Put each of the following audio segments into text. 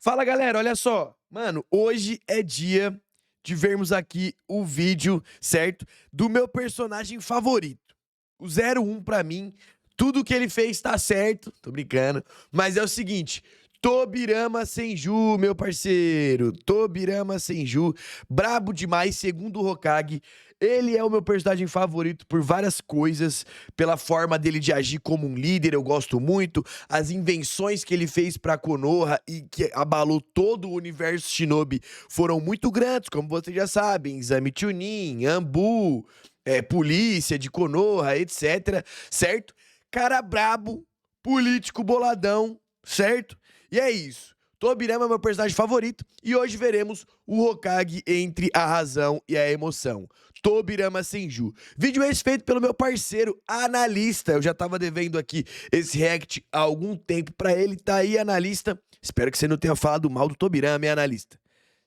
Fala galera, olha só, mano, hoje é dia de vermos aqui o vídeo, certo? Do meu personagem favorito, o 01 pra mim, tudo que ele fez tá certo, tô brincando, mas é o seguinte, Tobirama Senju, meu parceiro, Tobirama Senju, brabo demais, segundo o Hokage. Ele é o meu personagem favorito por várias coisas, pela forma dele de agir como um líder, eu gosto muito, as invenções que ele fez pra Konoha e que abalou todo o universo Shinobi foram muito grandes, como vocês já sabem, Exame Chunin, Anbu, polícia de Konoha, etc, certo? Cara brabo, político boladão, certo? E é isso. Tobirama é meu personagem favorito e hoje veremos o Hokage entre a razão e a emoção. Tobirama Senju. Vídeo esse feito pelo meu parceiro analista. Eu já tava devendo aqui esse react há algum tempo pra ele. Tá aí, analista. Espero que você não tenha falado mal do Tobirama, hein, analista?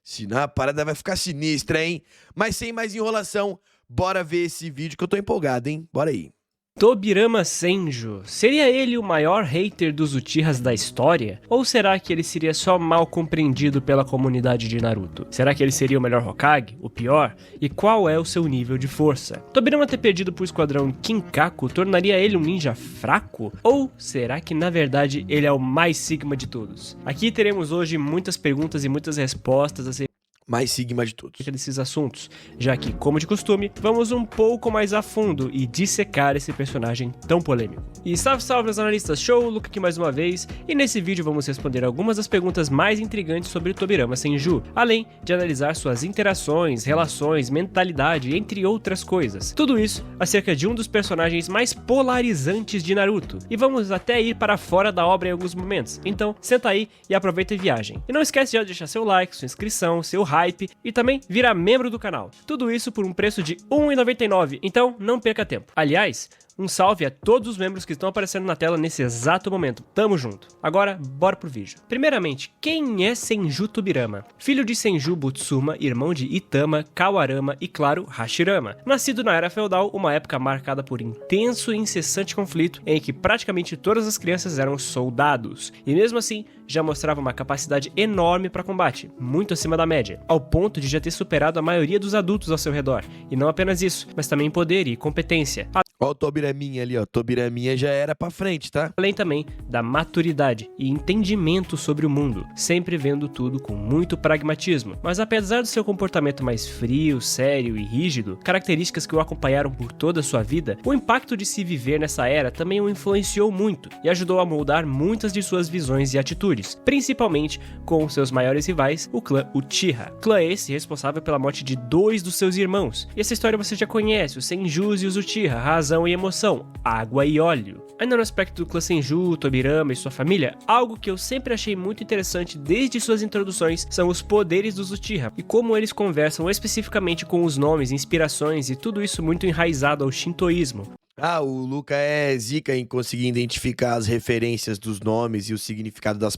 Senão a parada vai ficar sinistra, hein? Mas sem mais enrolação, bora ver esse vídeo que eu tô empolgado, hein? Bora aí. Tobirama Senju, seria ele o maior hater dos Uchihas da história? Ou será que ele seria só mal compreendido pela comunidade de Naruto? Será que ele seria o melhor Hokage? O pior? E qual é o seu nível de força? Tobirama ter perdido pro esquadrão Kinkaku tornaria ele um ninja fraco? Ou será que na verdade ele é o mais Sigma de todos? Aqui teremos hoje muitas perguntas e muitas respostas a ser Mais Sigma de todos. desses assuntos, já que, como de costume, vamos um pouco mais a fundo e dissecar esse personagem tão polêmico. E salve, salve, meus analistas, show, Luca aqui mais uma vez, e nesse vídeo vamos responder algumas das perguntas mais intrigantes sobre o Tobirama Senju, além de analisar suas interações, relações, mentalidade, entre outras coisas. Tudo isso acerca de um dos personagens mais polarizantes de Naruto, e vamos até ir para fora da obra em alguns momentos, então senta aí e aproveita a viagem. E não esquece de deixar seu like, sua inscrição, seu hype e também virar membro do canal. Tudo isso por um preço de R$ 1,99, então não perca tempo. Aliás, um salve a todos os membros que estão aparecendo na tela nesse exato momento. Tamo junto. Agora, bora pro vídeo. Primeiramente, quem é Senju Tobirama? Filho de Senju Butsuma, irmão de Itama, Kawarama e, claro, Hashirama. Nascido na Era Feudal, uma época marcada por intenso e incessante conflito em que praticamente todas as crianças eram soldados. E mesmo assim, já mostrava uma capacidade enorme para combate, muito acima da média, ao ponto de já ter superado a maioria dos adultos ao seu redor. E não apenas isso, mas também poder e competência. Ó o Tobiraminha ali, ó. Tobiraminha já era pra frente, tá? Além também da maturidade e entendimento sobre o mundo, sempre vendo tudo com muito pragmatismo. Mas apesar do seu comportamento mais frio, sério e rígido, características que o acompanharam por toda a sua vida, o impacto de se viver nessa era também o influenciou muito e ajudou a moldar muitas de suas visões e atitudes, principalmente com seus maiores rivais, o clã Uchiha. Clã esse responsável pela morte de 2 dos seus irmãos. E essa história você já conhece, os Senjus e os Uchiha, razão e emoção, água e óleo. Ainda no aspecto do clã Senju, Tobirama e sua família, algo que eu sempre achei muito interessante desde suas introduções são os poderes dos Uchiha e como eles conversam especificamente com os nomes, inspirações e tudo isso muito enraizado ao shintoísmo. Ah, o Luca é zica em conseguir identificar as referências dos nomes e o significado das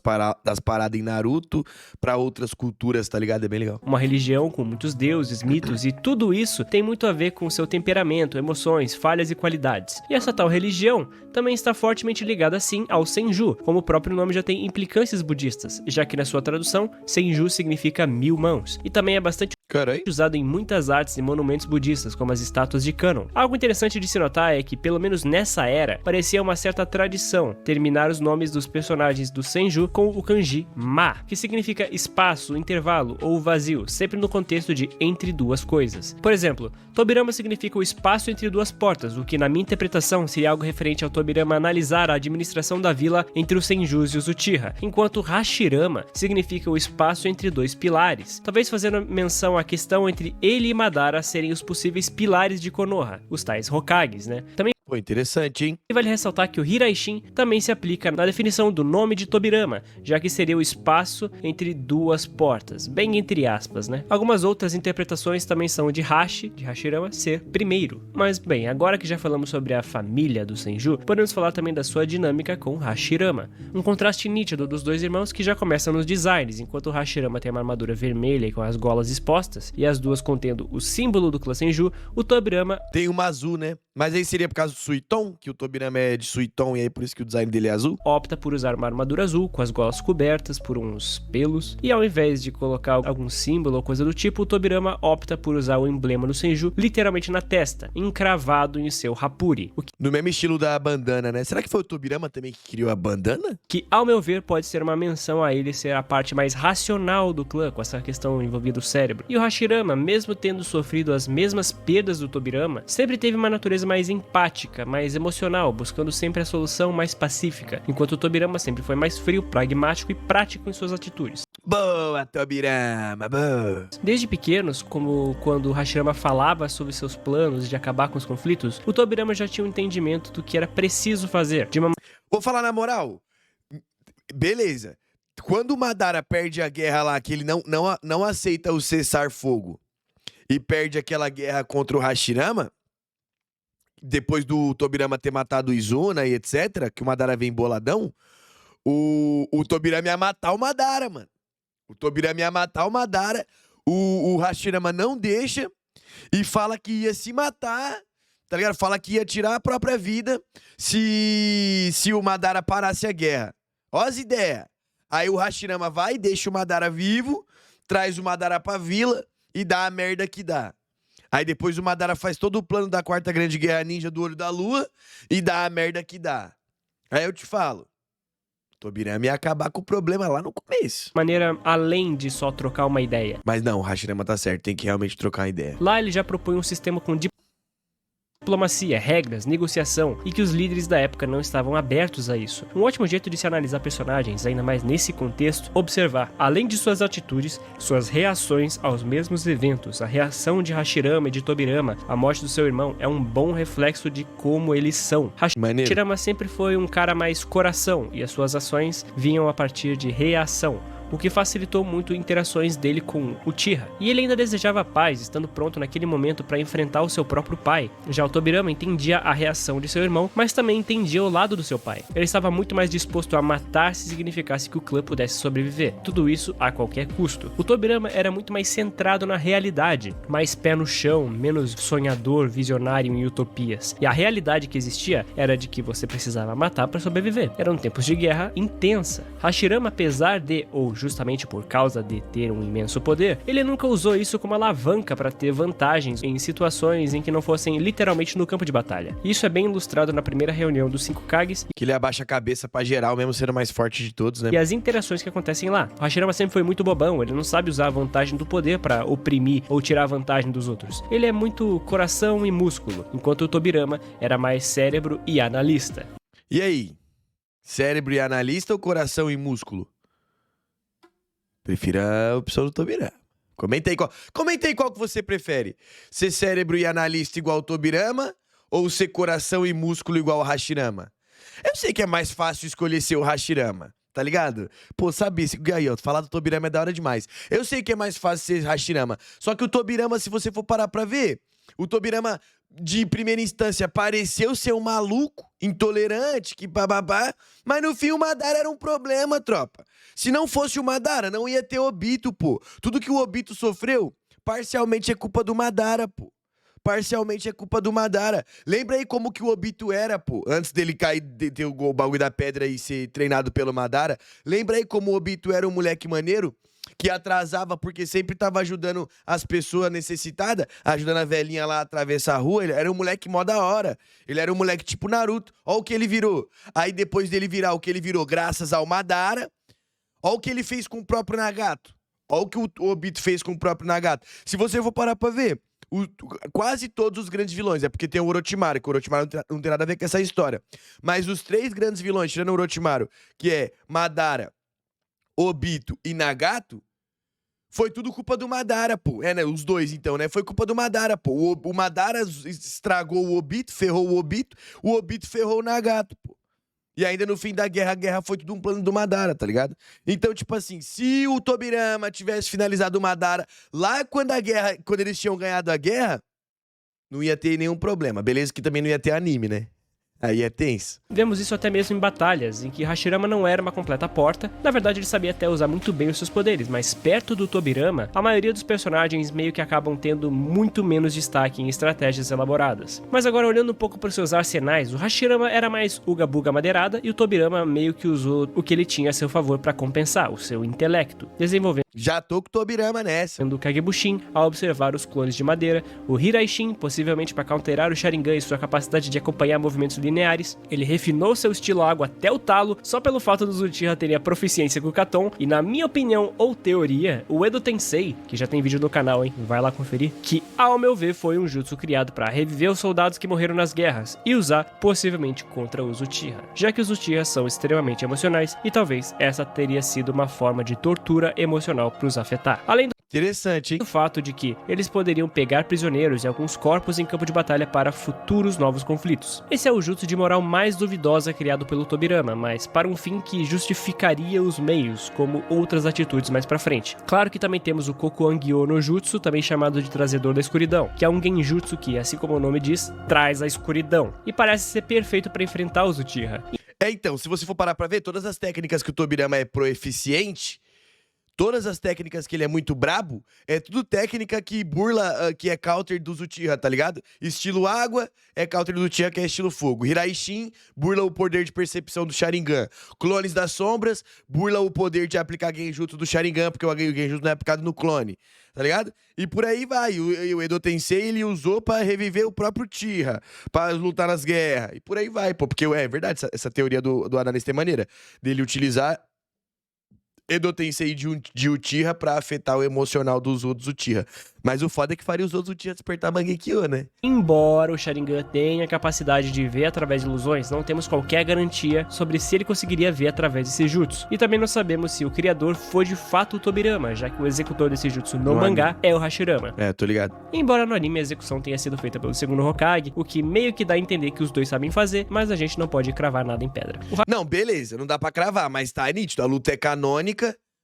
paradas em Naruto pra outras culturas, tá ligado? É bem legal. Uma religião com muitos deuses, mitos e tudo isso tem muito a ver com seu temperamento, emoções, falhas e qualidades. E essa tal religião também está fortemente ligada sim ao Senju, como o próprio nome já tem implicâncias budistas, já que na sua tradução, Senju significa 1000 mãos, e também é bastante usado em muitas artes e monumentos budistas, como as estátuas de Kannon. Algo interessante de se notar é que, pelo menos nessa era, parecia uma certa tradição terminar os nomes dos personagens do Senju com o kanji Ma, que significa espaço, intervalo ou vazio, sempre no contexto de entre duas coisas. Por exemplo, Tobirama significa o espaço entre duas portas, o que na minha interpretação seria algo referente ao Tobirama analisar a administração da vila entre os Senjus e os Uchiha, enquanto Hashirama significa o espaço entre dois pilares, talvez fazendo menção à questão entre ele e Madara serem os possíveis pilares de Konoha, os tais Hokages, né? Também Pô, interessante, hein? E vale ressaltar que o Hiraishin também se aplica na definição do nome de Tobirama, já que seria o espaço entre duas portas, bem entre aspas, né? Algumas outras interpretações também são de Hashirama, ser primeiro. Mas bem, agora que já falamos sobre a família do Senju, podemos falar também da sua dinâmica com Hashirama. Um contraste nítido dos dois irmãos que já começa nos designs, enquanto o Hashirama tem uma armadura vermelha e com as golas expostas, e as duas contendo o símbolo do clã Senju, o Tobirama tem uma azul, né? Mas aí seria por causa do Suiton, que o Tobirama é de Suiton e aí por isso que o design dele é azul? Opta por usar uma armadura azul, com as golas cobertas por uns pelos, e ao invés de colocar algum símbolo ou coisa do tipo, o Tobirama opta por usar o emblema do Senju literalmente na testa, encravado em seu hapuri, o No mesmo estilo da bandana, né? Será que foi o Tobirama também que criou a bandana? que, ao meu ver, pode ser uma menção a ele ser a parte mais racional do clã, com essa questão envolvendo o cérebro. E o Hashirama, mesmo tendo sofrido as mesmas perdas do Tobirama, sempre teve uma natureza mais empática, mais emocional, buscando sempre a solução mais pacífica, enquanto o Tobirama sempre foi mais frio, pragmático e prático em suas atitudes. Boa, Tobirama, boa. Desde pequenos, como quando o Hashirama falava sobre seus planos de acabar com os conflitos, o Tobirama já tinha um entendimento do que era preciso fazer, de uma Vou falar na moral. Beleza. Quando o Madara perde a guerra lá, que ele não aceita o cessar-fogo e perde aquela guerra contra o Hashirama, depois do Tobirama ter matado o Izuna e etc., que o Madara vem boladão, o Tobirama ia matar o Madara, mano. O Tobirama ia matar o Madara, o Hashirama não deixa e fala que ia se matar, tá ligado? Fala que ia tirar a própria vida se o Madara parasse a guerra. Ó as ideias. Aí o Hashirama vai, deixa o Madara vivo, traz o Madara pra vila e dá a merda que dá. Aí depois o Madara faz todo o plano da Quarta Grande Guerra Ninja do Olho da Lua e dá a merda que dá. Aí eu te falo, Tobirama ia acabar com o problema lá no começo. maneira além de só trocar uma ideia. Mas não, o Hashirama tá certo, tem que realmente trocar a ideia. Lá ele já propõe um sistema com diplomacia, regras, negociação, e que os líderes da época não estavam abertos a isso. Um ótimo jeito de se analisar personagens, ainda mais nesse contexto, observar, além de suas atitudes, suas reações aos mesmos eventos. A reação de Hashirama e de Tobirama à morte do seu irmão é um bom reflexo de como eles são. Maneiro. Hashirama sempre foi um cara mais coração, e as suas ações vinham a partir de reação, o que facilitou muito interações dele com Uchiha. E ele ainda desejava paz, estando pronto naquele momento para enfrentar o seu próprio pai. Já o Tobirama entendia a reação de seu irmão, mas também entendia o lado do seu pai. Ele estava muito mais disposto a matar se significasse que o clã pudesse sobreviver. Tudo isso a qualquer custo. O Tobirama era muito mais centrado na realidade, mais pé no chão, menos sonhador, visionário em utopias. E a realidade que existia era de que você precisava matar para sobreviver. Eram tempos de guerra intensa. Hashirama, apesar de, ou justamente por causa de ter um imenso poder, ele nunca usou isso como alavanca para ter vantagens em situações em que não fossem literalmente no campo de batalha. Isso é bem ilustrado na primeira reunião dos 5 Kages Que ele abaixa a cabeça pra geral, mesmo sendo o mais forte de todos, né? e as interações que acontecem lá. O Hashirama sempre foi muito bobão, ele não sabe usar a vantagem do poder para oprimir ou tirar a vantagem dos outros. Ele é muito coração e músculo, enquanto o Tobirama era mais cérebro e analista. E aí? Cérebro e analista ou coração e músculo? Prefiro a opção do Tobirama. Comenta aí qual que você prefere. Ser cérebro e analista igual o Tobirama ou ser coração e músculo igual o Hashirama? Eu sei que é mais fácil escolher ser o Hashirama, tá ligado? Pô, sabe, aí, ó, falar do Tobirama é da hora demais. Eu sei que é mais fácil ser Hashirama, só que o Tobirama, se você for parar pra ver, o Tobirama, de primeira instância, pareceu ser um maluco, intolerante, que bababá, mas no fim o Madara era um problema, tropa. Se não fosse o Madara, não ia ter Obito, pô. Tudo que o Obito sofreu, parcialmente é culpa do Madara, pô. Parcialmente é culpa do Madara. Lembra aí como que o Obito era, pô, antes dele cair, de ter o bagulho da pedra e ser treinado pelo Madara? Lembra aí como o Obito era um moleque maneiro? Que atrasava porque sempre tava ajudando as pessoas necessitadas, ajudando a velhinha lá a atravessar a rua. Ele era um moleque mó da hora. Ele era um moleque tipo Naruto. Ó o que ele virou. Aí depois dele virar o que ele virou, graças ao Madara, ó o que ele fez com o próprio Nagato. Ó o que o Obito fez com o próprio Nagato. Se você for parar pra ver, quase todos os grandes vilões, é porque tem o Orochimaru, que o Orochimaru não tem nada a ver com essa história. Mas os 3 grandes vilões, tirando o Orochimaru, que é Madara, Obito e Nagato, foi tudo culpa do Madara, pô. É, né? Os 2, então, né? Foi culpa do Madara, pô. O Madara estragou o Obito, ferrou o Obito ferrou o Nagato, pô. E ainda no fim da guerra, a guerra foi tudo um plano do Madara, tá ligado? Então, tipo assim, se o Tobirama tivesse finalizado o Madara lá quando eles tinham ganhado a guerra, não ia ter nenhum problema. Beleza que também não ia ter anime, né? Aí é tenso. Vemos isso até mesmo em batalhas, em que Hashirama não era uma completa porta. Na verdade, ele sabia até usar muito bem os seus poderes, mas perto do Tobirama, a maioria dos personagens meio que acabam tendo muito menos destaque em estratégias elaboradas. Mas agora, olhando um pouco para os seus arsenais, o Hashirama era mais Uga Buga madeirada e o Tobirama meio que usou o que ele tinha a seu favor para compensar, o seu intelecto, desenvolvendo Já tô com o Tobirama nessa. o Kagebushin ao observar os clones de madeira, o Hiraishin, possivelmente para counterar o Sharingan e sua capacidade de acompanhar movimentos lineares. Ele refinou seu estilo água até o talo, só pelo fato dos Uchiha terem a proficiência com o Katon, e na minha opinião ou teoria, o Edo Tensei, que já tem vídeo no canal, hein, vai lá conferir, que ao meu ver foi um jutsu criado para reviver os soldados que morreram nas guerras e usar possivelmente contra os Uchiha, já que os Uchiha são extremamente emocionais e talvez essa teria sido uma forma de tortura emocional para os afetar. Além Interessante, hein? do fato de que eles poderiam pegar prisioneiros e alguns corpos em campo de batalha para futuros novos conflitos. Esse é o jutsu de moral mais duvidosa criado pelo Tobirama, mas para um fim que justificaria os meios, como outras atitudes mais pra frente. Claro que também temos o Kokuangyo no Jutsu, também chamado de Trazedor da Escuridão, que é um genjutsu que, assim como o nome diz, traz a escuridão, e parece ser perfeito para enfrentar os Uchiha. Então, se você for parar pra ver, todas as técnicas que o Tobirama é proeficiente, todas as técnicas que ele é muito brabo, é tudo técnica que burla, que é counter dos Uchiha, tá ligado? Estilo água é counter do Uchiha, que é estilo fogo. Hiraishin burla o poder de percepção do Sharingan. Clones das sombras burla o poder de aplicar Genjutsu do Sharingan, porque o Genjutsu não é aplicado no clone, tá ligado? E por aí vai. O Edo Tensei, ele usou pra reviver o próprio Uchiha, pra lutar nas guerras. E por aí vai, pô. Porque é verdade, essa teoria do analista tem maneira dele utilizar Edo Tensei de Uchiha pra afetar o emocional dos outros Uchiha. Mas o foda é que faria os outros Uchiha despertar Mangekyo, né? Embora o Sharingan tenha a capacidade de ver através de ilusões, não temos qualquer garantia sobre se ele conseguiria ver através desse jutsu. E também não sabemos se o criador foi de fato o Tobirama, já que o executor desse jutsu no mangá é o Hashirama. É, tô ligado. Embora no anime a execução tenha sido feita pelo segundo Hokage, o que meio que dá a entender que os dois sabem fazer, mas a gente não pode cravar nada em pedra. Não, beleza, não dá pra cravar, mas tá nítido. A luta é canônica.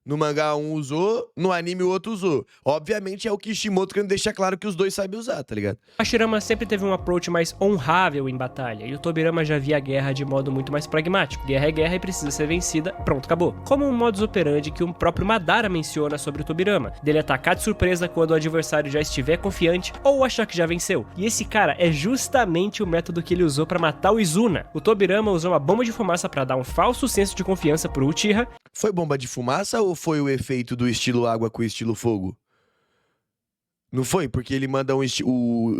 No mangá um usou, no anime o outro usou. Obviamente é o Kishimoto querendo deixar claro que os dois sabem usar, tá ligado? O Hashirama sempre teve um approach mais honrável em batalha, e o Tobirama já via a guerra de modo muito mais pragmático. Guerra é guerra e precisa ser vencida, pronto, acabou. Como um modus operandi que o próprio Madara menciona sobre o Tobirama, dele atacar de surpresa quando o adversário já estiver confiante ou achar que já venceu. E esse cara é justamente o método que ele usou pra matar o Izuna. O Tobirama usou uma bomba de fumaça pra dar um falso senso de confiança pro Uchiha. Foi bomba de fumaça ou foi o efeito do estilo água com o estilo fogo? Não foi? Porque ele manda o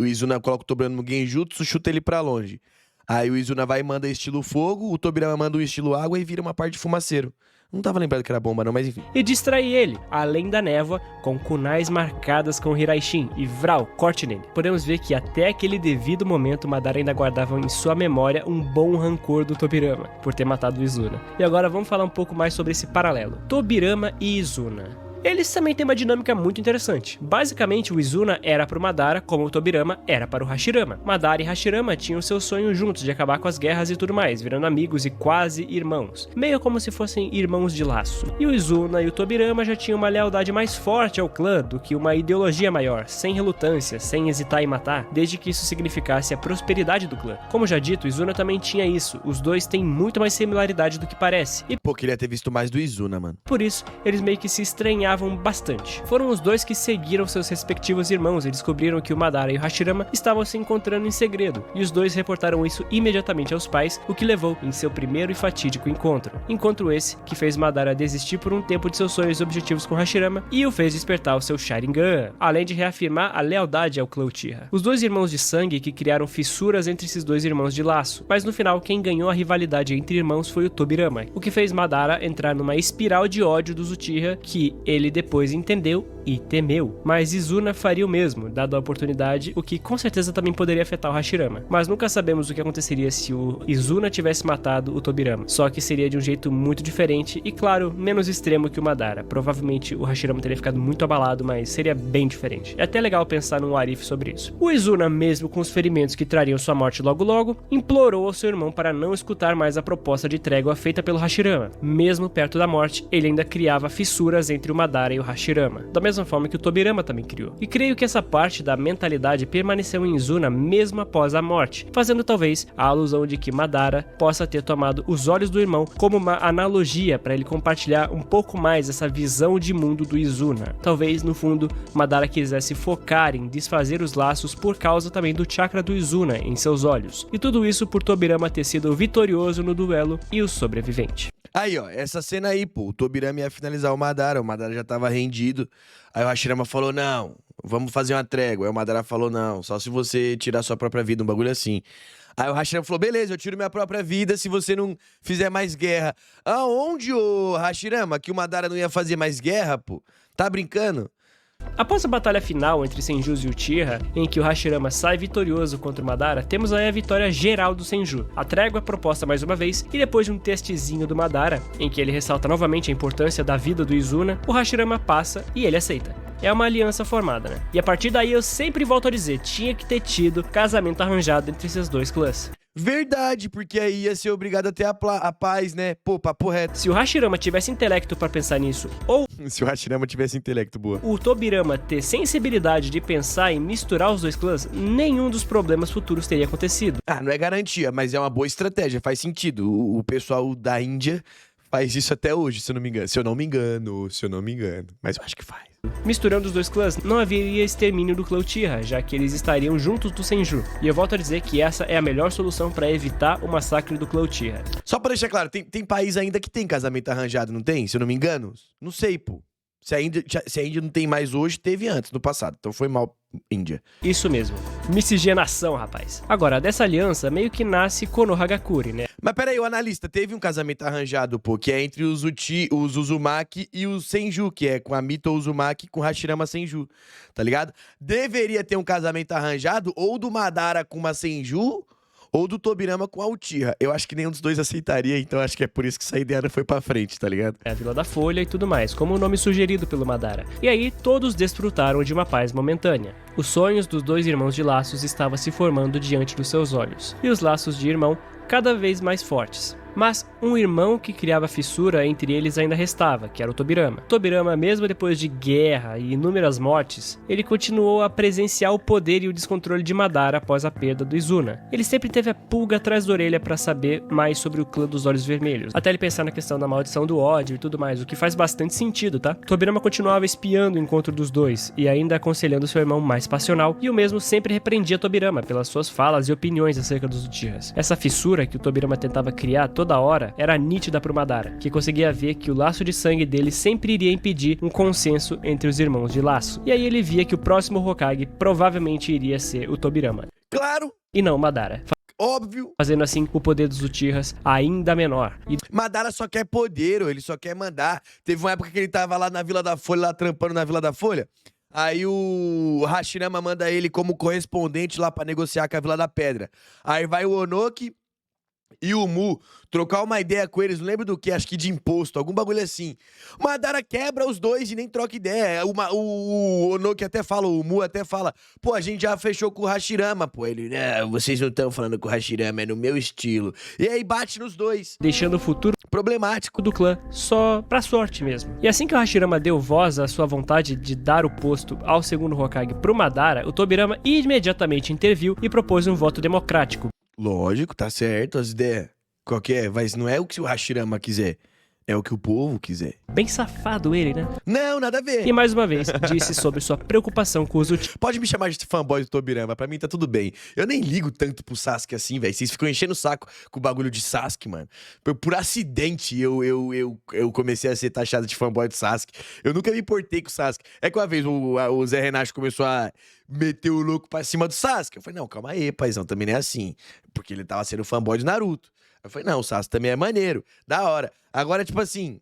Izuna coloca o Tobirama no Genjutsu, chuta ele pra longe. Aí o Izuna vai e manda estilo fogo, o Tobirama manda o estilo água e vira uma parte de fumaceiro. Não tava lembrado que era bomba não, mas enfim. E distrai ele, além da névoa, com kunais marcadas com Hiraishin e Vral, corte nele. Podemos ver que até aquele devido momento Madara ainda guardava em sua memória um bom rancor do Tobirama, por ter matado o Izuna. E agora vamos falar um pouco mais sobre esse paralelo. Tobirama e Izuna. Eles também têm uma dinâmica muito interessante. Basicamente, o Izuna era para o Madara, como o Tobirama era para o Hashirama. Madara e Hashirama tinham seus sonhos juntos de acabar com as guerras e tudo mais, virando amigos e quase irmãos. Meio como se fossem irmãos de laço. E o Izuna e o Tobirama já tinham uma lealdade mais forte ao clã do que uma ideologia maior, sem relutância, sem hesitar em matar, desde que isso significasse a prosperidade do clã. Como já dito, o Izuna também tinha isso. Os dois têm muito mais similaridade do que parece. E Pô, queria ter visto mais do Izuna, mano. por isso, eles meio que se estranhavam bastante. Foram os dois que seguiram seus respectivos irmãos e descobriram que o Madara e o Hashirama estavam se encontrando em segredo, e os dois reportaram isso imediatamente aos pais, o que levou em seu primeiro e fatídico encontro. Encontro esse que fez Madara desistir por um tempo de seus sonhos e objetivos com Hashirama e o fez despertar o seu Sharingan, além de reafirmar a lealdade ao clã Uchiha. Os dois irmãos de sangue que criaram fissuras entre esses dois irmãos de laço, mas no final quem ganhou a rivalidade entre irmãos foi o Tobirama, o que fez Madara entrar numa espiral de ódio dos Uchiha que ele depois entendeu e temeu. Mas Izuna faria o mesmo, dado a oportunidade, o que com certeza também poderia afetar o Hashirama. Mas nunca sabemos o que aconteceria se o Izuna tivesse matado o Tobirama, só que seria de um jeito muito diferente e, claro, menos extremo que o Madara. Provavelmente o Hashirama teria ficado muito abalado, mas seria bem diferente. É até legal pensar num what if sobre isso. O Izuna, mesmo com os ferimentos que trariam sua morte logo logo, implorou ao seu irmão para não escutar mais a proposta de trégua feita pelo Hashirama. Mesmo perto da morte, ele ainda criava fissuras entre o Madara e o Hashirama, da mesma forma que o Tobirama também criou. E creio que essa parte da mentalidade permaneceu em Izuna mesmo após a morte, fazendo talvez a alusão de que Madara possa ter tomado os olhos do irmão como uma analogia para ele compartilhar um pouco mais essa visão de mundo do Izuna. Talvez, no fundo, Madara quisesse focar em desfazer os laços por causa também do chakra do Izuna em seus olhos. E tudo isso por Tobirama ter sido vitorioso no duelo e o sobrevivente. Aí, ó, essa cena aí, pô, o Tobirama ia finalizar o Madara já tava rendido. Aí o Hashirama falou, não, vamos fazer uma trégua. Aí o Madara falou, não, só se você tirar sua própria vida, um bagulho assim. Aí o Hashirama falou, beleza, eu tiro minha própria vida se você não fizer mais guerra. Aonde, ô Hashirama, que o Madara não ia fazer mais guerra, pô? Tá brincando? Após a batalha final entre Senjus e Uchiha, em que o Hashirama sai vitorioso contra o Madara, temos aí a vitória geral do Senju. A trégua é proposta mais uma vez, e depois de um testezinho do Madara, em que ele ressalta novamente a importância da vida do Izuna, o Hashirama passa e ele aceita. É uma aliança formada, né? E a partir daí eu sempre volto a dizer, tinha que ter tido casamento arranjado entre esses dois clãs. Verdade, porque aí ia ser obrigado a ter a paz, né? Pô, papo reto. Se o Hashirama tivesse intelecto pra pensar nisso, ou Se o Hashirama tivesse intelecto, boa. o Tobirama ter sensibilidade de pensar em misturar os dois clãs, nenhum dos problemas futuros teria acontecido. Ah, não é garantia, mas é uma boa estratégia, faz sentido. O pessoal da Índia faz isso até hoje, se eu não me engano. Se eu não me engano. Mas eu acho que faz. Misturando os dois clãs, não haveria extermínio do clã Uchiha, já que eles estariam juntos do Senju. E eu volto a dizer que essa é a melhor solução para evitar o massacre do clã Uchiha. Só pra deixar claro, tem país ainda que tem casamento arranjado, não tem? Se eu não me engano? Não sei, pô. Se a Índia não tem mais hoje, teve antes, no passado. Então foi mal, Índia. Isso mesmo. Miscigenação, rapaz. Agora, dessa aliança meio que nasce Konohagakure, né? Mas peraí, o analista, teve um casamento arranjado, pô, que é entre os Uzumaki e os Senju, que é com a Mito Uzumaki com Hashirama Senju, tá ligado? Deveria ter um casamento arranjado ou do Madara com uma Senju, ou do Tobirama com a Uchiha. Eu acho que nenhum dos dois aceitaria, então acho que é por isso que essa ideia não foi pra frente, tá ligado? É a Vila da Folha e tudo mais, como o nome sugerido pelo Madara. E aí, todos desfrutaram de uma paz momentânea. Os sonhos dos dois irmãos de laços estavam se formando diante dos seus olhos, e os laços de irmão cada vez mais fortes. Mas um irmão que criava fissura entre eles ainda restava, que era o Tobirama. Tobirama, mesmo depois de guerra e inúmeras mortes, ele continuou a presenciar o poder e o descontrole de Madara após a perda do Izuna. Ele sempre teve a pulga atrás da orelha para saber mais sobre o clã dos Olhos Vermelhos, até ele pensar na questão da maldição do ódio e tudo mais, o que faz bastante sentido, tá? Tobirama continuava espiando o encontro dos dois e ainda aconselhando seu irmão mais passional, e o mesmo sempre repreendia Tobirama pelas suas falas e opiniões acerca dos Uchihas. Essa fissura que o Tobirama tentava criar toda hora era nítida pro Madara, que conseguia ver que o laço de sangue dele sempre iria impedir um consenso entre os irmãos de laço. E aí ele via que o próximo Hokage provavelmente iria ser o Tobirama. Claro! E não o Madara. Óbvio! Fazendo assim o poder dos Uchihas ainda menor. E Madara só quer poder, ele só quer mandar. Teve uma época que ele tava lá na Vila da Folha, lá trampando na Vila da Folha. Aí o Hashirama manda ele como correspondente lá pra negociar com a Vila da Pedra. Aí vai o Onoki e o Mu trocar uma ideia com eles, não lembro do que, acho que de imposto, algum bagulho assim. O Madara quebra os dois e nem troca ideia. O Onoki até fala, o Mu até fala, pô, a gente já fechou com o Hashirama, pô. Ele, não, vocês não estão falando com o Hashirama, é no meu estilo. E aí bate nos dois. deixando o futuro Problemático. do clã só pra sorte mesmo. E assim que o Hashirama deu voz à sua vontade de dar o posto ao segundo Hokage pro Madara, o Tobirama imediatamente interviu e propôs um voto democrático. Lógico, tá certo, as ideias. Qual que é? Mas não é o que o Hashirama quiser, é o que o povo quiser. Bem safado ele, né? Não, nada a ver. E mais uma vez, disse sobre sua preocupação com os Uchiha. Pode me chamar de fanboy do Tobirama, pra mim tá tudo bem. Eu nem ligo tanto pro Sasuke assim, velho. Vocês ficam enchendo o saco com o bagulho de Sasuke, mano. Por acidente eu comecei a ser taxado de fanboy do Sasuke. Eu nunca me importei com o Sasuke. É que uma vez o Zé Renato começou a meter o louco pra cima do Sasuke. Eu falei, não, calma aí, paizão, também não é assim. Porque ele tava sendo fanboy de Naruto. Eu falei, não, o Sasuke também é maneiro, da hora. Agora, tipo assim,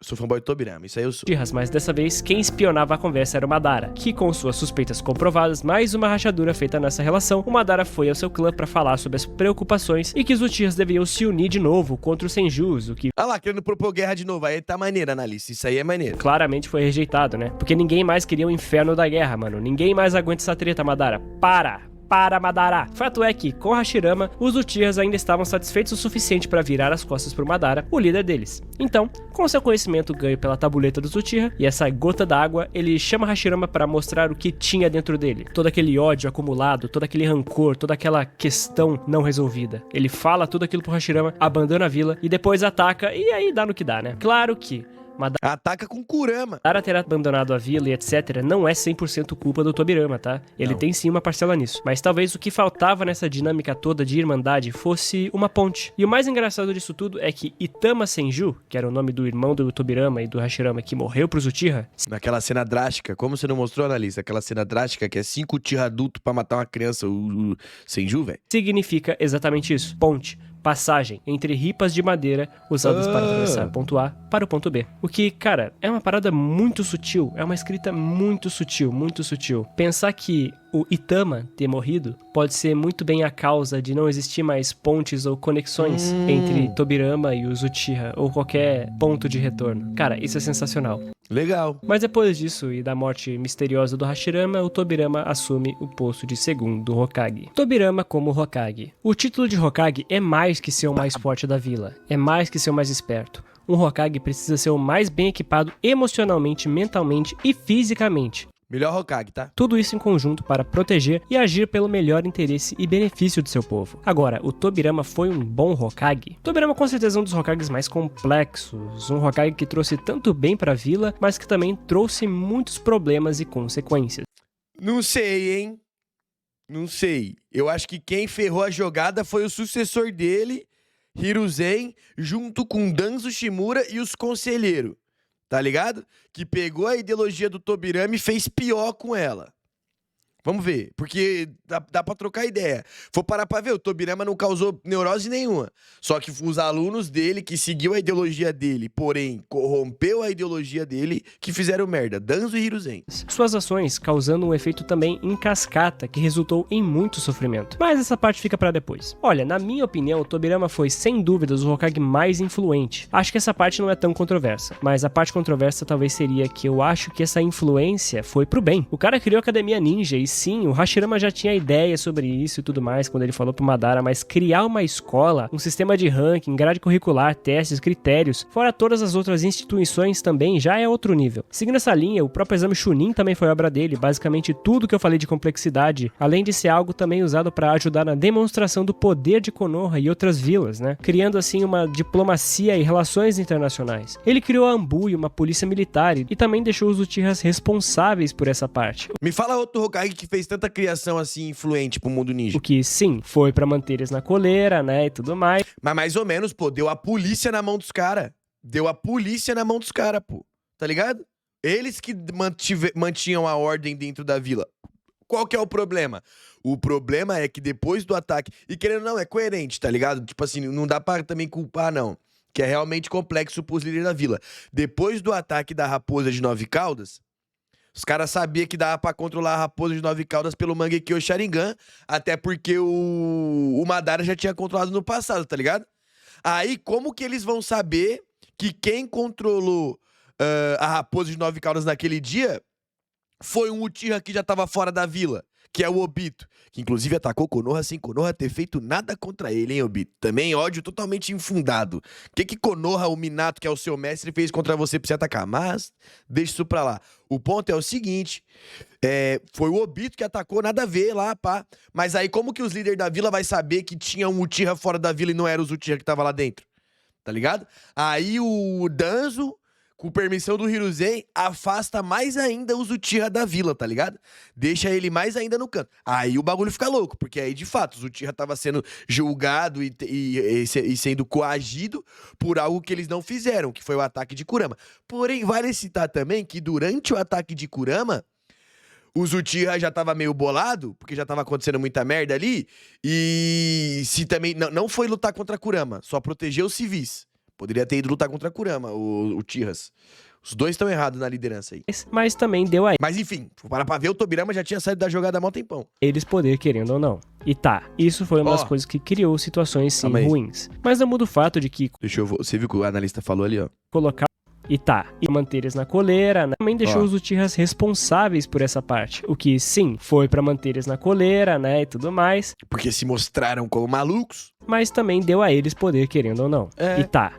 eu sou fanboy do Tobirama, isso aí eu sou. Mas dessa vez, quem espionava a conversa era o Madara, que com suas suspeitas comprovadas, mais uma rachadura feita nessa relação, o Madara foi ao seu clã pra falar sobre as preocupações e que os Uchihas deveriam se unir de novo contra os Senjus, o que Ah lá, querendo propor guerra de novo, aí tá maneiro, analista, isso aí é maneiro. claramente foi rejeitado, né? Porque ninguém mais queria o inferno da guerra, mano. Ninguém mais aguenta essa treta, Madara. Para! para Madara. Fato é que, com Hashirama, os Uchihas ainda estavam satisfeitos o suficiente para virar as costas pro Madara, o líder deles. Então, com seu conhecimento ganho pela tabuleta dos Uchiha e essa gota d'água, ele chama Hashirama para mostrar o que tinha dentro dele. Todo aquele ódio acumulado, todo aquele rancor, toda aquela questão não resolvida. Ele fala tudo aquilo pro Hashirama, abandona a vila e depois ataca, e aí dá no que dá, né? Claro que Madara Ataca com Kurama. ter abandonado a vila e etc. não é 100% culpa do Tobirama, tá? Ele tem sim uma parcela nisso. Mas talvez o que faltava nessa dinâmica toda de irmandade fosse uma ponte. E o mais engraçado disso tudo é que Itama Senju, que era o nome do irmão do Tobirama e do Hashirama que morreu pros Uchiha, Naquela cena drástica, como você não mostrou, analista? Aquela cena drástica que é 5 Uchiha adultos pra matar uma criança, o Senju, velho. significa exatamente isso. Ponte. Passagem entre ripas de madeira usadas para atravessar o ponto A para o ponto B. O que, cara, é uma parada muito sutil, é uma escrita muito sutil, muito sutil. Pensar que o Itama ter morrido pode ser muito bem a causa de não existir mais pontes ou conexões entre Tobirama e os Uchiha, ou qualquer ponto de retorno. Cara, isso é sensacional. Legal. Mas depois disso e da morte misteriosa do Hashirama, o Tobirama assume o posto de segundo Hokage. Tobirama como Hokage. O título de Hokage é mais que ser o mais forte da vila, é mais que ser o mais esperto. Um Hokage precisa ser o mais bem equipado emocionalmente, mentalmente e fisicamente. Melhor Hokage, tá? Tudo isso em conjunto para proteger e agir pelo melhor interesse e benefício de seu povo. Agora, o Tobirama foi um bom Hokage? Tobirama com certeza é um dos Hokages mais complexos, um Hokage que trouxe tanto bem para a vila, mas que também trouxe muitos problemas e consequências. Não sei, hein? Não sei. Eu acho que quem ferrou a jogada foi o sucessor dele, Hiruzen, junto com Danzo Shimura e os conselheiros. Tá ligado? Que pegou a ideologia do Tobirama e fez pior com ela. Vamos ver, porque dá pra trocar ideia. For parar pra ver, o Tobirama não causou neurose nenhuma. Só que os alunos dele, que seguiu a ideologia dele, porém corrompeu a ideologia dele, que fizeram merda. Danzo e Hiruzen. Suas ações causando um efeito também em cascata, que resultou em muito sofrimento. Mas essa parte fica pra depois. Olha, na minha opinião, o Tobirama foi, sem dúvidas, o Hokage mais influente. Acho que essa parte não é tão controversa. Mas a parte controversa talvez seria que eu acho que essa influência foi pro bem. O cara criou a Academia Ninja e sim, o Hashirama já tinha ideia sobre isso e tudo mais quando ele falou pro Madara, mas criar uma escola, um sistema de ranking, grade curricular, testes, critérios, fora todas as outras instituições também, já é outro nível. Seguindo essa linha, o próprio exame Chunin também foi obra dele, basicamente tudo que eu falei de complexidade, além de ser algo também usado para ajudar na demonstração do poder de Konoha e outras vilas, né? Criando assim uma diplomacia e relações internacionais. Ele criou a Anbu e uma polícia militar e também deixou os Uchihas responsáveis por essa parte. Me fala outro Hokage que fez tanta criação assim influente pro mundo ninja. O que, sim, foi pra manter eles na coleira, né, e tudo mais. Mas mais ou menos, pô, deu a polícia na mão dos caras. Deu a polícia na mão dos caras, pô. Tá ligado? Eles que mantinham a ordem dentro da vila. Qual que é o problema? O problema é que depois do ataque... E querendo ou não, é coerente, tá ligado? Tipo assim, não dá pra também culpar, não. Que é realmente complexo pros líderes da vila. Depois do ataque da Raposa de 9 Caudas... Os caras sabiam que dava pra controlar a Raposa de 9 Caudas pelo Mangekyo Sharingan, até porque o Madara já tinha controlado no passado, tá ligado? Aí, como que eles vão saber que quem controlou a Raposa de 9 Caudas naquele dia foi um Uchiha que já tava fora da vila, que é o Obito, que inclusive atacou Konoha sem Konoha ter feito nada contra ele, hein, Obito? Também ódio totalmente infundado. O que Konoha, o Minato, que é o seu mestre, fez contra você pra você atacar? Mas, deixa isso pra lá. O ponto é o seguinte, foi o Obito que atacou, nada a ver lá, pá. Mas aí como que os líderes da vila vai saber que tinha um Uchiha fora da vila e não era os Uchiha que tava lá dentro? Tá ligado? Aí o Danzo, com permissão do Hiruzen, afasta mais ainda os Uchiha da vila, tá ligado? Deixa ele mais ainda no canto. Aí o bagulho fica louco, porque aí, de fato, os Uchiha tava sendo julgado e sendo coagido por algo que eles não fizeram, que foi o ataque de Kurama. Porém, vale citar também que durante o ataque de Kurama, os Uchiha já tava meio bolado, porque já tava acontecendo muita merda ali, e se também não foi lutar contra Kurama, só proteger os civis. Poderia ter ido lutar contra Kurama, o Uchihas. Os dois estão errados na liderança aí. Mas também deu aí. Mas enfim, para pra ver, o Tobirama já tinha saído da jogada há mó tempão. Eles poder querendo ou não. E tá, isso foi uma das coisas que criou situações sim ruins. Mas não muda o fato de que Deixa eu ver, você viu o que o analista falou ali, ó? colocar E manter eles na coleira, né? Também deixou os Uchihas responsáveis por essa parte. O que, sim, foi pra manter eles na coleira, né, e tudo mais. Porque se mostraram como malucos. Mas também deu a eles poder, querendo ou não.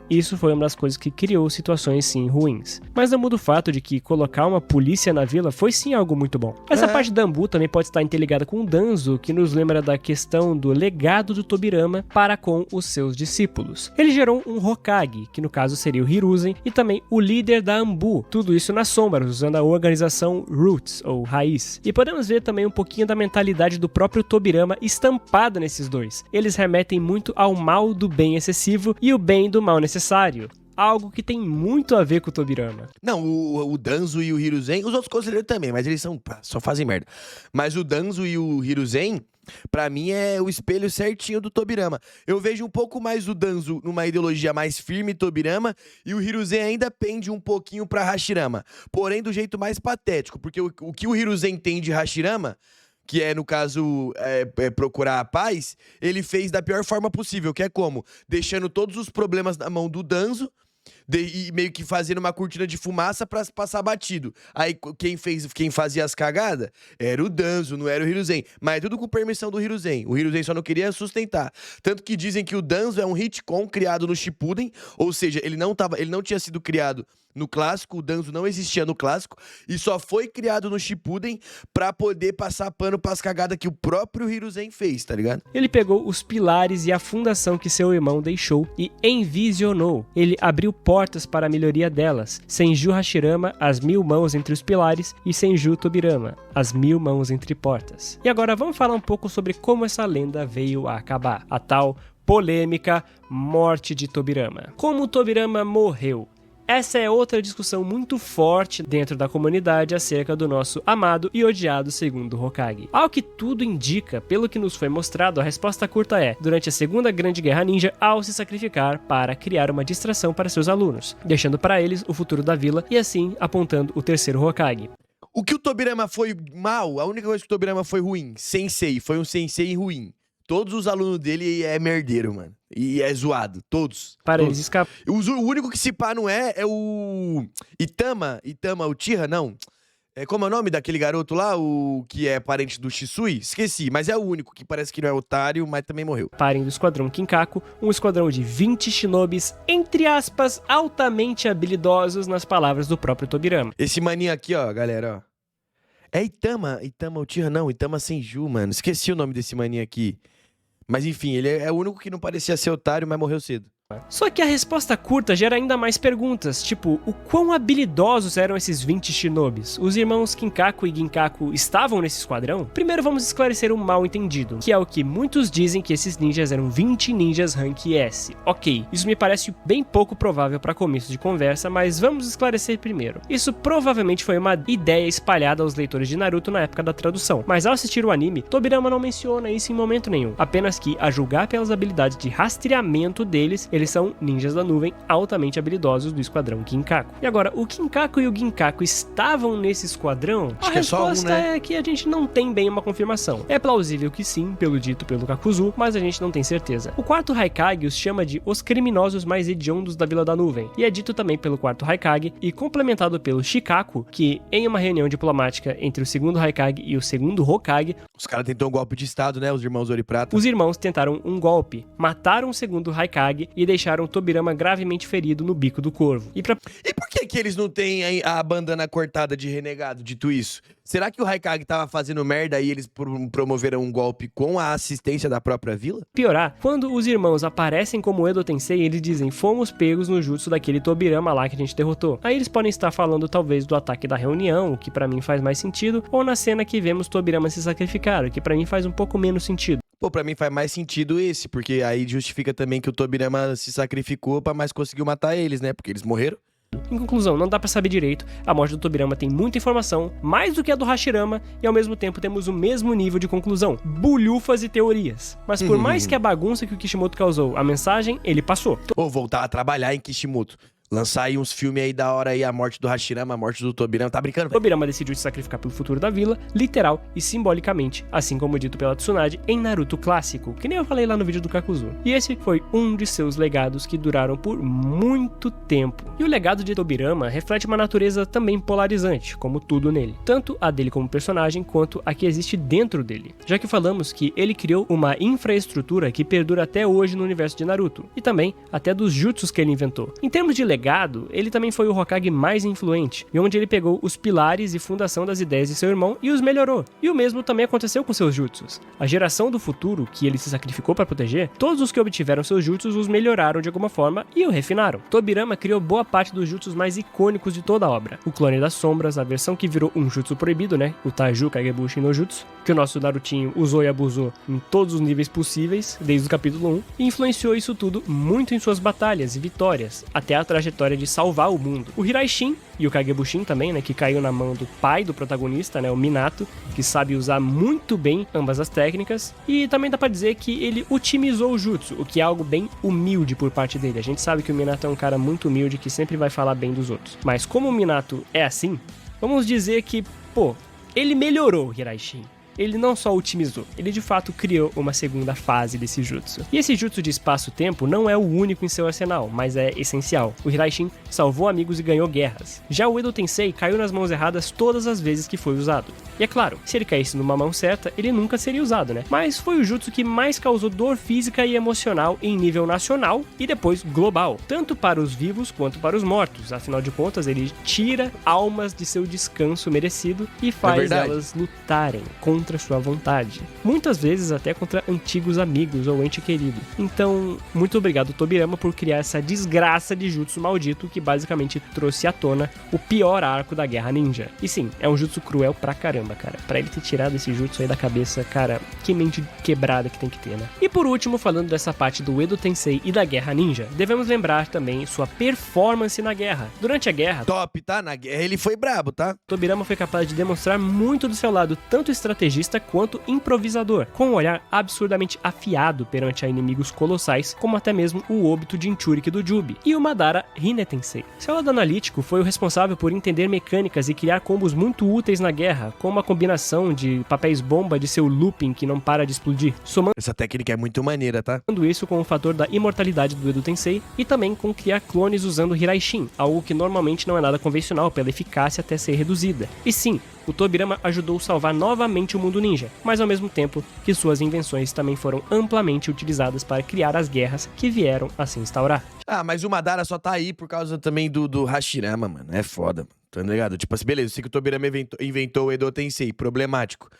Isso foi uma das coisas que criou situações, sim, ruins. Mas não muda o fato de que colocar uma polícia na vila foi, sim, algo muito bom. Essa parte da Anbu também pode estar interligada com o Danzo, que nos lembra da questão do legado do Tobirama para com os seus discípulos. Ele gerou um Hokage, que no caso seria o Hiruzen, e também o líder da Anbu. Tudo isso nas sombras, usando a organização Roots, ou Raiz. E podemos ver também um pouquinho da mentalidade do próprio Tobirama estampada nesses dois. Eles remetem muito ao mal do bem excessivo e o bem do mal necessário. Algo que tem muito a ver com o Tobirama. Não, o Danzo e o Hiruzen, os outros conselheiros também, mas eles só fazem merda. Mas o Danzo e o Hiruzen, pra mim, é o espelho certinho do Tobirama. Eu vejo um pouco mais o Danzo numa ideologia mais firme Tobirama, e o Hiruzen ainda pende um pouquinho pra Hashirama. Porém, do jeito mais patético, porque o que o Hiruzen tem de Hashirama, que é, no caso, procurar a paz, ele fez da pior forma possível, que é como? Deixando todos os problemas na mão do Danzo, e meio que fazendo uma cortina de fumaça pra passar batido. Aí quem fazia as cagadas era o Danzo, não era o Hiruzen. Mas tudo com permissão do Hiruzen. O Hiruzen só não queria sustentar. Tanto que dizem que o Danzo é um retcon criado no Shippuden, ou seja, ele não tinha sido criado no clássico, o Danzo não existia no clássico, e só foi criado no Shippuden pra poder passar pano pras cagadas que o próprio Hiruzen fez, tá ligado? Ele pegou os pilares e a fundação que seu irmão deixou e envisionou. Ele abriu portas para a melhoria delas. Senju Hashirama, as 1000 mãos entre os pilares, e Senju Tobirama, as 1000 mãos entre portas. E agora vamos falar um pouco sobre como essa lenda veio a acabar. A tal polêmica morte de Tobirama. Como Tobirama morreu? Essa é outra discussão muito forte dentro da comunidade acerca do nosso amado e odiado segundo Hokage. Ao que tudo indica, pelo que nos foi mostrado, a resposta curta é: durante a Segunda Grande Guerra Ninja, ao se sacrificar para criar uma distração para seus alunos, deixando para eles o futuro da vila e assim apontando o terceiro Hokage. O que o Tobirama foi mal, a única coisa que o Tobirama foi ruim, sensei, foi um sensei ruim. Todos os alunos dele é merdeiro, mano. E é zoado. Todos. Para todos. eles escapar. O único que se pá não é o Itama, Uchiha, não. Como é o nome daquele garoto lá, o que é parente do Shisui? Esqueci, mas é o único que parece que não é otário, mas também morreu. Parem do Esquadrão Kinkaku, um esquadrão de 20 shinobis, entre aspas, altamente habilidosos nas palavras do próprio Tobirama. Esse maninho aqui, ó, galera, ó. É Itama Uchiha, não, Itama Senju, mano. Esqueci o nome desse maninho aqui. Mas enfim, ele é o único que não parecia ser otário, mas morreu cedo. Só que a resposta curta gera ainda mais perguntas, tipo, o quão habilidosos eram esses 20 shinobis? Os irmãos Kinkaku e Ginkaku estavam nesse esquadrão? Primeiro vamos esclarecer um mal entendido, que é o que muitos dizem que esses ninjas eram 20 ninjas rank S. Ok, isso me parece bem pouco provável para começo de conversa, mas vamos esclarecer primeiro. Isso provavelmente foi uma ideia espalhada aos leitores de Naruto na época da tradução, mas ao assistir o anime, Tobirama não menciona isso em momento nenhum, apenas que, a julgar pelas habilidades de rastreamento deles, eles são ninjas da nuvem altamente habilidosos do esquadrão Kinkaku. E agora, o Kinkaku e o Ginkaku estavam nesse esquadrão? Acho que é só um, né? A resposta é que a gente não tem bem uma confirmação. É plausível que sim, pelo dito pelo Kakuzu, mas a gente não tem certeza. O quarto Haikage os chama de os criminosos mais hediondos da Vila da Nuvem, e é dito também pelo quarto Haikage e complementado pelo Shikaku, que em uma reunião diplomática entre o segundo Haikage e o segundo Hokage, os caras tentaram um golpe de estado, né? Os irmãos Ouro e Prata. Os irmãos tentaram um golpe, mataram o segundo Haikage e deixaram Tobirama gravemente ferido no bico do corvo. E por que eles não têm a bandana cortada de renegado, dito isso? Será que o Haikage tava fazendo merda e eles promoveram um golpe com a assistência da própria vila? Piorar, quando os irmãos aparecem como Edo Tensei, eles dizem: fomos pegos no jutsu daquele Tobirama lá que a gente derrotou. Aí eles podem estar falando talvez do ataque da reunião, o que pra mim faz mais sentido, ou na cena que vemos Tobirama se sacrificar, o que pra mim faz um pouco menos sentido. Pô, pra mim faz mais sentido esse, porque aí justifica também que o Tobirama se sacrificou pra mais conseguir matar eles, né? Porque eles morreram. Em conclusão, não dá pra saber direito, a morte do Tobirama tem muita informação, mais do que a do Hashirama, e ao mesmo tempo temos o mesmo nível de conclusão, bulhufas e teorias. Mas por mais que a bagunça que o Kishimoto causou, a mensagem, ele passou. Ou voltar a trabalhar em Kishimoto. Lançar aí uns filmes aí da hora aí, a morte do Hashirama, a morte do Tobirama. Tá brincando, velho? Tobirama decidiu se sacrificar pelo futuro da vila, literal e simbolicamente, assim como dito pela Tsunade em Naruto clássico, que nem eu falei lá no vídeo do Kakuzu. E esse foi um de seus legados que duraram por muito tempo. E o legado de Tobirama reflete uma natureza também polarizante, como tudo nele. Tanto a dele como personagem, quanto a que existe dentro dele. Já que falamos que ele criou uma infraestrutura que perdura até hoje no universo de Naruto, e também até dos jutsus que ele inventou. Em termos de legado, ele também foi o Hokage mais influente, e onde ele pegou os pilares e fundação das ideias de seu irmão e os melhorou. E o mesmo também aconteceu com seus jutsus. A geração do futuro, que ele se sacrificou para proteger, todos os que obtiveram seus jutsus os melhoraram de alguma forma e o refinaram. Tobirama criou boa parte dos jutsus mais icônicos de toda a obra. O Clone das Sombras, a versão que virou um jutsu proibido, né? O Taiju Kagebushi no Jutsu, que o nosso Narutinho usou e abusou em todos os níveis possíveis, desde o capítulo 1, e influenciou isso tudo muito em suas batalhas e vitórias, até a trajetória de salvar o mundo. O Hiraishin e o Kagebushin também, né, que caiu na mão do pai do protagonista, né, o Minato, que sabe usar muito bem ambas as técnicas, e também dá pra dizer que ele otimizou o jutsu, o que é algo bem humilde por parte dele. A gente sabe que o Minato é um cara muito humilde que sempre vai falar bem dos outros. Mas como o Minato é assim, vamos dizer que, pô, ele melhorou o Hiraishin. Ele não só otimizou, ele de fato criou uma segunda fase desse jutsu. E esse jutsu de espaço-tempo não é o único em seu arsenal, mas é essencial. O Hiraishin salvou amigos e ganhou guerras. Já o Edo Tensei caiu nas mãos erradas todas as vezes que foi usado. E é claro, se ele caísse numa mão certa, ele nunca seria usado, né? Mas foi o jutsu que mais causou dor física e emocional em nível nacional e depois global, tanto para os vivos quanto para os mortos. Afinal de contas, ele tira almas de seu descanso merecido e faz elas lutarem contra sua vontade. Muitas vezes até contra antigos amigos ou ente querido. Então, muito obrigado Tobirama por criar essa desgraça de jutsu maldito que basicamente trouxe à tona o pior arco da Guerra Ninja. E sim, é um jutsu cruel pra caramba, cara. Pra ele ter tirado esse jutsu aí da cabeça, cara, que mente quebrada que tem que ter, né? E por último, falando dessa parte do Edo Tensei e da Guerra Ninja, devemos lembrar também sua performance na guerra. Durante a guerra... Top, tá? Na guerra ele foi brabo, tá? Tobirama foi capaz de demonstrar muito do seu lado, tanto estrategista quanto improvisador, com um olhar absurdamente afiado perante a inimigos colossais, como até mesmo o Obito Jinchuriki do Jubi, e o Madara Hine-tensei. Seu lado analítico foi o responsável por entender mecânicas e criar combos muito úteis na guerra, como a combinação de papéis bomba de seu looping que não para de explodir, somando essa técnica é muito maneira, tá? isso com o fator da imortalidade do Edo Tensei e também com criar clones usando Hiraishin, algo que normalmente não é nada convencional pela eficácia até ser reduzida. E sim, o Tobirama ajudou a salvar novamente o mundo ninja, mas ao mesmo tempo que suas invenções também foram amplamente utilizadas para criar as guerras que vieram a se instaurar. Ah, mas o Madara só tá aí por causa também do Hashirama, mano. É foda, mano. Tá ligado? Tipo assim, beleza, eu sei que o Tobirama inventou o Edo Tensei, problemático.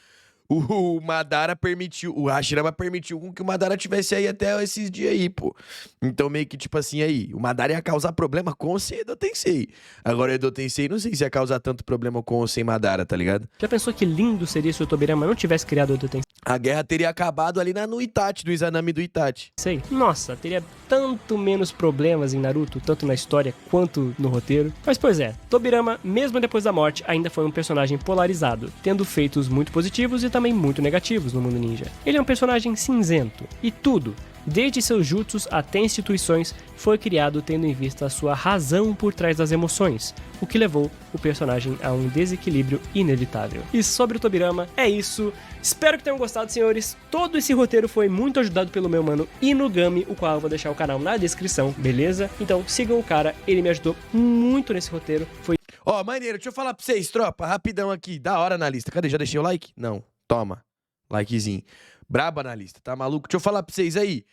O Madara permitiu, o Hashirama permitiu com que o Madara tivesse aí até esses dias aí, pô. Então meio que tipo assim aí, o Madara ia causar problema com o Edo Tensei. Agora o Edo Tensei não sei se ia causar tanto problema com ou sem Madara, tá ligado? Já pensou que lindo seria se o Tobirama não tivesse criado o Edo Tensei? A guerra teria acabado ali no Itachi, no Izanami do Itachi. Sei. Nossa, teria tanto menos problemas em Naruto, tanto na história quanto no roteiro. Mas pois é, Tobirama, mesmo depois da morte, ainda foi um personagem polarizado, tendo feitos muito positivos e também muito negativos no mundo ninja. Ele é um personagem cinzento, e tudo, desde seus jutsus até instituições, foi criado tendo em vista a sua razão por trás das emoções, o que levou o personagem a um desequilíbrio inevitável. E sobre o Tobirama, é isso. Espero que tenham gostado, senhores. Todo esse roteiro foi muito ajudado pelo meu mano Inugami, o qual eu vou deixar o canal na descrição, beleza? Então sigam o cara, ele me ajudou muito nesse roteiro. Foi... Ó, maneiro, deixa eu falar pra vocês, tropa, rapidão aqui, da hora na lista. Cadê? Já deixei o like? Não. Toma, likezinho. Brabo analista, tá maluco? Deixa eu falar pra vocês aí.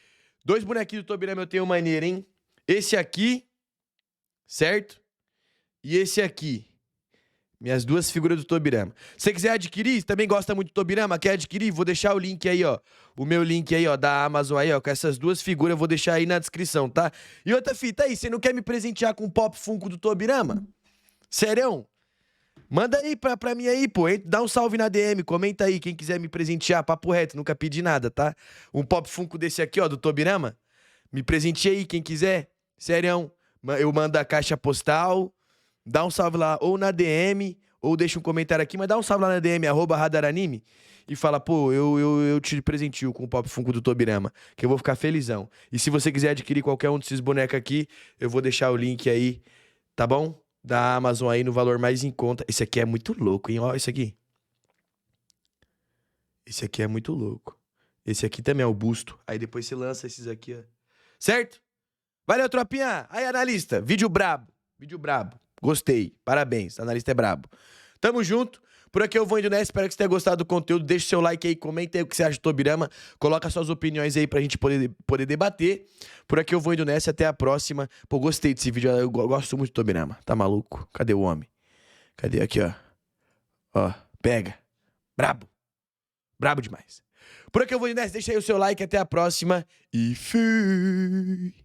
2 bonequinhos do Tobirama eu tenho maneiro, hein? Esse aqui, certo? E esse aqui. Minhas 2 figuras do Tobirama. Se você quiser adquirir, você também gosta muito do Tobirama, quer adquirir? Vou deixar o link aí, ó. O meu link aí, ó, da Amazon aí, ó. Com essas 2 figuras eu vou deixar aí na descrição, tá? E outra fita aí, você não quer me presentear com o Pop Funko do Tobirama? Sério? Manda aí pra mim aí, pô. Dá um salve na DM, comenta aí. Quem quiser me presentear, papo reto, nunca pedi nada, tá? Um Pop Funko desse aqui, ó, do Tobirama. Me presenteia aí, quem quiser. Sério. Eu mando a caixa postal. Dá um salve lá, ou na DM, ou deixa um comentário aqui, mas dá um salve lá na DM, @radaranime, e fala, pô, eu te presentio com o Pop Funko do Tobirama, que eu vou ficar felizão. E se você quiser adquirir qualquer um desses bonecos aqui, eu vou deixar o link aí, tá bom? Da Amazon aí no valor mais em conta. Esse aqui é muito louco, hein? Ó, isso aqui. Esse aqui é muito louco. Esse aqui também é o busto. Aí depois você lança esses aqui, ó. Certo? Valeu, tropinha. Aí, analista. Vídeo brabo. Vídeo brabo. Gostei. Parabéns. Analista é brabo. Tamo junto. Por aqui eu vou indo nessa. Espero que você tenha gostado do conteúdo. Deixa o seu like aí. Comenta aí o que você acha do Tobirama. Coloca suas opiniões aí pra gente poder debater. Por aqui eu vou indo nessa. Até a próxima. Pô, gostei desse vídeo. Eu gosto muito do Tobirama. Tá maluco? Cadê o homem? Cadê? Aqui, ó. Ó. Pega. Brabo. Brabo demais. Por aqui eu vou indo nessa. Deixa aí o seu like. Até a próxima. E fui.